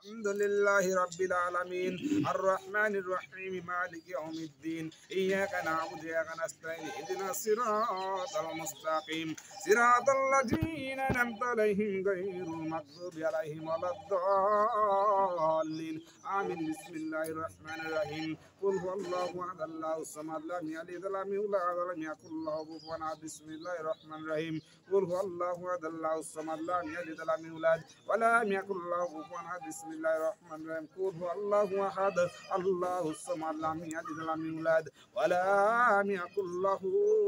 الحمد لله رب العالمين الرحمن الرحيم مالك يوم الدين إياك نعبد وإياك نستعين اهدنا الصراط المستقيم صراط الذين أنعمت عليهم غير المغضوب عليهم ولا الضالين آمين بسم الله الرحمن الرحيم قل هو الله أحد الله الصمد لم يلد ولم يولد ولم يكن له كفوا أحد بسم الله الرحمن الرحيم قل هو الله أحد الله الصمد لم يلد ولم يولد ولم يكن له كفوا أحد بسم الله الرحمن الرحيم قل هو الله أحد الله الصمد لم يلد ولم يولد ولم يكن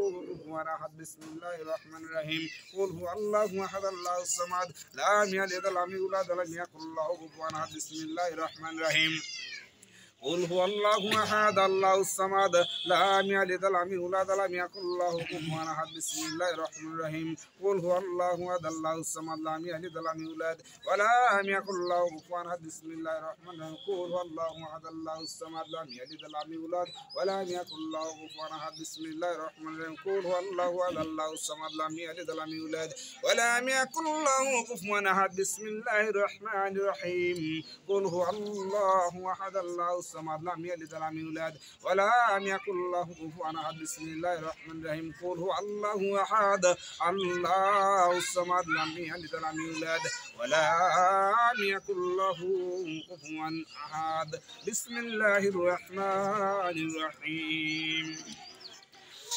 له كفوا أحد بسم الله الرحمن الرحيم قل هو الله أحد الله الصمد لم يلد ولم يولد ولم يكن له كفوا أحد بسم الله الرحمن الرحيم قل هو الله أحد الله الصمد لم يلد ولم يولد ولم يكن له كفوا أحد بسم الله الرحمن الرحيم قل هو الله أحد الله الصمد لم يلد ولم يولد ولم يكن له كفوا أحد بسم الله الرحمن الرحيم قل هو الله أحد الله الصمد لم يلد ولم يولد ولم يكن له كفوا أحد بسم الله الرحمن الرحيم قل هو الله أحد الله الصمد لم يلد ولم يولد ولم يكن له كفوا أحد بسم الله الرحمن الرحيم قل هو الله أحد الله الصمد لم يلد ولم يولد ولم يكن له كفوا أحد بسم الله الرحمن الرحيم قل هو الله أحد الله الصمد لم يلد ولم يولد ولم يكن له كفوا أحد بسم الله الرحمن الرحيم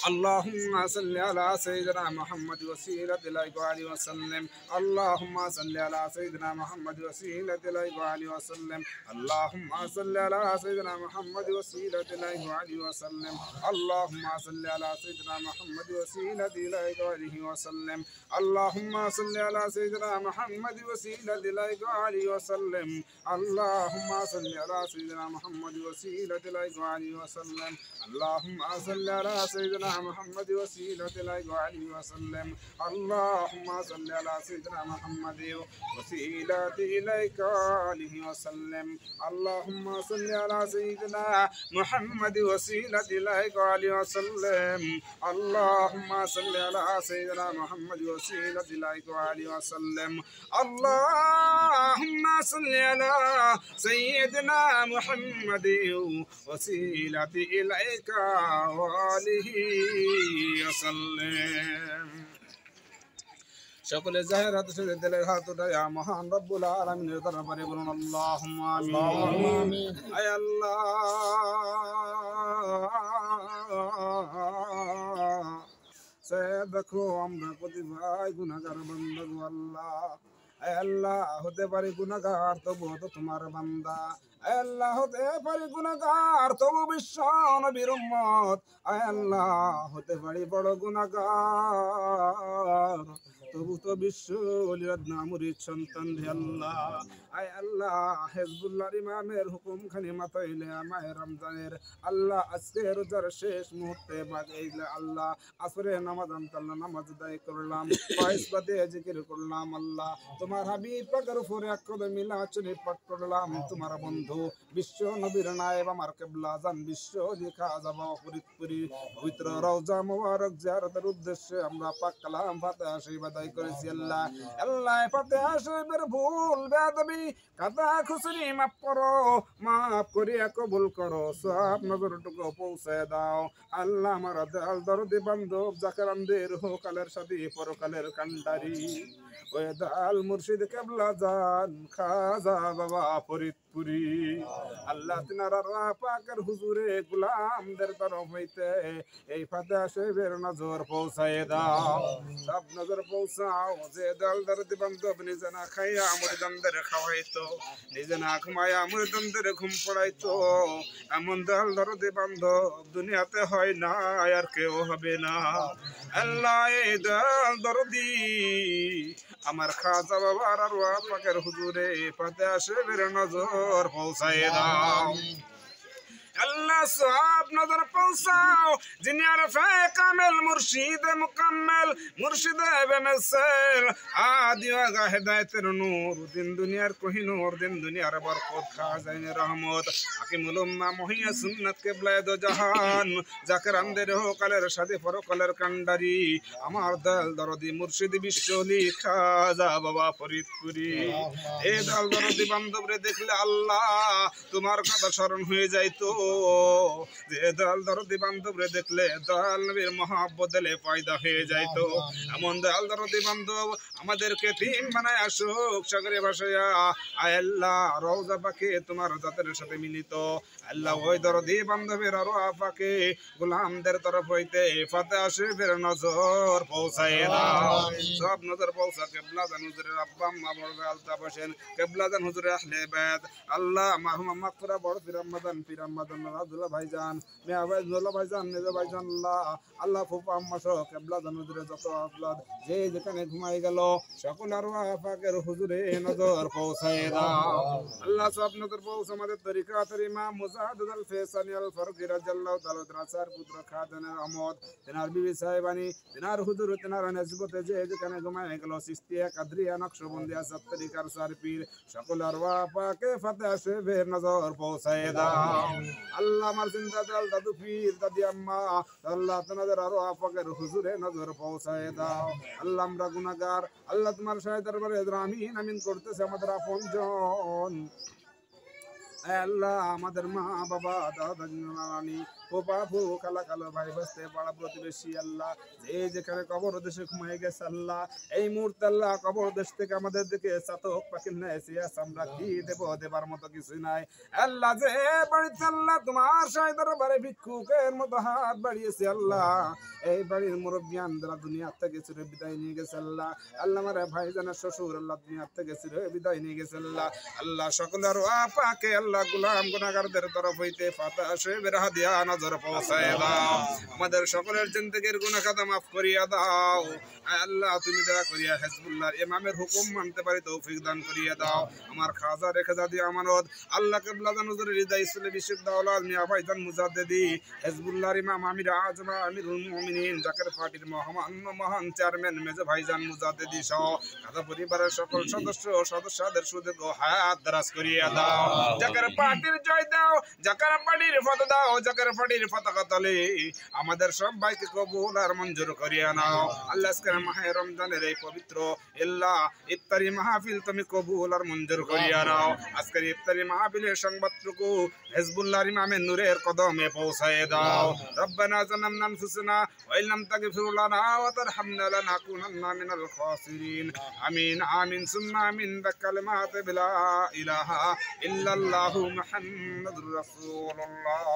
اللهم صل على سيدنا محمد وسيلة إليك وآله وسلم اللهم صل على سيدنا محمد وسيلة إليك وآله وسلم اللهم صل على سيدنا محمد وسيلة إليك وآله وسلم اللهم صل على سيدنا محمد وسيلة إليك وآله وسلم اللهم صل على سيدنا محمد وسيلة إليك وآله وسلم اللهم صل على سيدنا محمد وسيلة إليك وآله وسلم اللهم صل على سيدنا محمد وسيلة إليك وآله وسلم اللهم صل على سيدنا محمد وسيلة إليك وآله وسلم اللهم صل على سيدنا محمد وسيلة إليك وآله وسلم اللهم صل على سيدنا محمد وسيلة إليك وآله وسلم اللهم صل على سيدنا محمد وسيلة إليك وآله وسلم সকলে জাহের হাতে সাথে দিলের হাত উঠায়া মহান রব্বুল আলামিনের দরবারে বলুন আল্লাহুম্মা আমিন আয় আল্লাহ সে দেখো আমরা কতিপয় গুনাহগার বান্দা গো আল্লাহ আয় আল্লাহ হতে পারে গুনাহগার তবু তো তোমার বান্দা আয় আল্লাহ হতে পারে গুনাহগার তবু বিশ্ব নবীর উম্মত আয় আল্লাহ হতে পারে বড় গুনাহগার তবু তো বিশ্ব ওলিয়াদ নামুরির সন্তান রে আল্লাহ আয় আল্লাহ হিজবুল্লাহর ইমামের হুকুম খানি মাথাইলে মাহে রমজানের আল্লাহ আজকে রোজার শেষ মুহূর্তে বাগাইলে আল্লাহ আসরে নামাজ আনতাল্লাহ নামাজ আদায় করলাম ফয়েজ বাদে জিকির করলাম আল্লাহ তোমার হাবিব পাকের উপরে এক কদম মিলাদ শরীফ পাঠ করলাম তোমার বন্ধু বিশ্ব নবীর নায়েব আমার কিবলা জান বিশ্ব লেখা যাব ফরিদপুরি পবিত্র রওজা মুবারক জিয়ারতের উদ্দেশ্যে আমরা পাক কালাম ফাতিহা শরীফ আদায় করেছি আল্লাহ আল্লাহ ফাতিহা শরীফের ভুল বেয়াদবি কাদা খুসরি মাফ করো মাফ করিয়া কবুল করো সব নজরটুকু পৌঁছে দাও আল্লাহ আমার দয়াল দরদি বান্ধব জাকারামদের হোকালের সাথে পরকালের কান্ডারি ওই দাল মুর্শিদ কিবলা জান খাজা বাবা ফরিদপুরি আল্লাহ তিনারা পাকের হুজুরে গোলামদের তরফ হইতে এই ফাতিহা শরীফের নজর পৌঁছায় দাও সব নজর পৌঁছাও যে দল দরদি বান্ধব নিজে না খাইয়া মুরিদানদের খাওয়াইতো নিজে না ঘুমাইয়া মুরিদানদের ঘুম পড়াইতো এমন দল দরদি বান্ধব দুনিয়াতে হয় না আর কেউ হবে না আল্লাহ এই দল দরদি আমার খাজা বাবার আর পাকের হুজুরে ফাতিহা শরীফের নজর পৌঁছায় দাও আল্লাহ সব নজর পৌঁছাও যিনি আরফে কামেল মুর্শিদ মুকাম্মেল মুর্শিদ বেমেসেল আদি ওয়াগা হেদায়েতের নূর দিন দুনিয়ার কোহিনূর দিন দুনিয়ার বরকত খাজাইনে রহমত হাকিমুল উম্মাহ মহিয়া সুন্নাত কিবলায়ে দো জাহান জাকরানদের কালের সাথে পরকালের কান্ডারি আমার দয়াল দরদি মুর্শিদ বিশ্বলি খাজা বাবা ফরিদপুরি এই দয়াল দরদি বান্ধবরে দেখলে আল্লাহ তোমার কথা স্মরণ হয়ে যাইতো যে দয়াল দরদি বান্ধবরে দেখলে দয়াল নবীর মহব্বত দিলে পয়দা হয়ে যাইতো এমন দয়াল দরদি বান্ধব আমাদেরকে তিন বানায় আসুক সাগরে ভাসাইয়া আয় আল্লাহ রওজা পাকে তোমার জাতের সাথে মিলিত আল্লাহ ওই দরদি বান্ধবের আরো আপাকে গোলামদের তরফ হইতে ফাতে শরীফের নজর পৌঁছায় দাও সব নজর পৌঁছা কেবলা জান হুজুরের আব্বা আম্মা বড় আলতাফ হোসেন কেবলা জান হুজুরের আহলে বাইত আল্লাহ মারহুম মাগফিরা বড় পীর রহমাদান আব্দুল্লাহ ভাইজান মিয়া ভাইজান ভাইজান মেজো ভাইজান আল্লাহ ফুফা আম্মা সহ কেবলা জান হুজুরের যত আওলাদ যে যেখানে ঘুমাই গেল সকল আরওয়াহ পাকের হুজুরে নজর পৌঁছায় দাও আল্লাহ সব নজর পৌঁছ আমাদের তরিকাতের ইমাম মুজাহিদ আল ফয়সালি আল ফারুকি রাদিয়াল্লাহু তাআলা দ্রাসার পুত্র খাজানের আহমদ তেনার বিবি সাহেবানি তেনার হুজুর তেনার নসবতে যে যেখানে ঘুমায় গেল সিস্তিয়া কাদরিয়া নকশবন্দিয়া সব তরিকার সার পীর সকল আরওয়াহ পাকে ফাতিহা শরীফের নজর পৌঁছায় দাও আল্লাহ আমার জিন্দা দাল দাদু পীর দাদি আম্মা আল্লাহ তোমাদের আরওয়াহ পাকের হুজুরে নজর পৌঁছায় দাও আল্লাহ আমরা গুনাহগার আল্লাহ তোমার শাহে দরবারে আমিন আমিন করতেছে আমাদের আপনজন আল্লাহ আমাদের মা বাবা দাদা নানি পোপা ফু কালা কালো ভাই বসতে পাড়া প্রতিবেশী আল্লাহ যে যেখানে কবর দেশে ঘুমাই গেছে আল্লাহ এই মুহূর্তে আল্লাহ কবর দেশ থেকে আমাদের দিকে চাতক পাখির ন্যায় আমরা কি দেব দেবার মতো কিছু নাই আল্লাহ যে বাড়িতে আল্লাহ তোমার শাহে দরবারে ভিক্ষুকের মতো হাত বাড়িয়েছে আল্লাহ এই বাড়ির মুরব্বিয়ান যারা দুনিয়া থেকে চিরে বিদায় নিয়ে গেছে আল্লাহ আল্লাহ আমার ভাইজানের শ্বশুর আল্লাহ দুনিয়া থেকে চিরে বিদায় নিয়ে গেছে আল্লাহ আল্লাহ সকলের আপাকে আল্লাহ গোলাম গুনাহগারদের তরফ হইতে ফাতিহা শরীফের হাদিয়া নজর পৌঁছায় দাও আমাদের সকলের জিন্দেগীর গুনাহ খাতা মাফ করিয়া দাও আল্লাহ তুমি দয়া করিয়া হিজবুল্লাহর ইমামের হুকুম মানতে পারি তৌফিক দান করিয়া দাও আমার খাজা রেখে দাদি আমানত আল্লাহ কিবলা জান হুজুরের হৃদয় ইসলামী বিশুদ্ধ আওলাদ মিয়া ভাইজান মুজাদ্দিদি হিজবুল্লাহর ইমাম আমির আজম আমিরুল মুমিনিন জাকের পার্টির মহান চেয়ারম্যান মেজো ভাইজান মুজাদ্দিদি সহ খাজা পরিবারের সকল সদস্য ও সদস্যদের সুদীর্ঘ হায়াত দারাজ করিয়া দাও জাকের পার্টির জয় দাও জাকের পার্টির ফত দাও জাকের পার্টির পতাকা তলে আমাদের সবাইকে কবুল আর মঞ্জুর করিয়া নাও আল্লাহ আজকের মাহে রমজানের এই পবিত্র আল্লাহ ইফতারি মাহফিল তুমি কবুল আর মঞ্জুর করিয়া নাও আজকের ইফতারি মাহফিলের সংবাদটুকু হিজবুল্লাহর ইমামের নূরের কদমে পৌঁছায় দাও রব্বানা জালামনা আনফুসানা ওয়া ইল্লাম তাগফির লানা ওয়া তারহামনা লানাকুনান্না মিনাল খাসিরিন আমিন আমিন সুম্মা আমিন বিকালিমাত লা ইলাহা ইল্লাল্লাহু মুহাম্মাদুর রাসূলুল্লাহ